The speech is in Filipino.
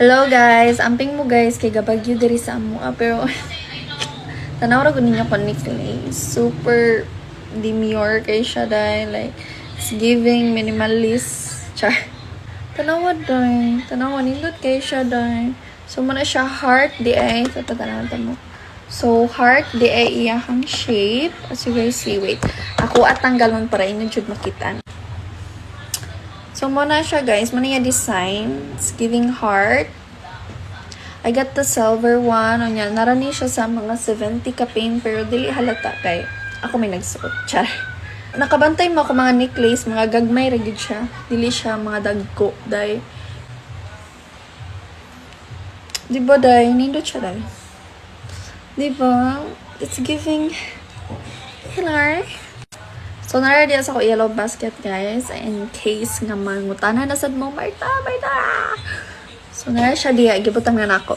Hello guys, amping mo guys kay gabagyo diri sa amo pero tanaw ra gud ninyo kon necklace. Super demure kay siya dai like it's giving minimalist. Char. Tanaw dai, tanaw nindot kay siya dai. So muna siya heart di ay sa tanaw mo. So heart di ay iyahang shape as you guys see. Wait. Ako at tanggalon para inyo jud makita. So, muna siya guys. Muna yung design. It's giving heart. I got the silver one. O yan. Narani siya sa mga 70 kapin. Pero dili halata kay ako may nagsuot. Char. Nakabantay mo ako mga necklace. Mga gagmay ragid siya. Dili siya mga dagko. Day. Diba day? Nindot siya day. Diba? It's giving hello. So, nara sa ko yellow basket, guys. In case nga mangutana na sad mo, Marta! So, nara siya diya. Gibutang na nako.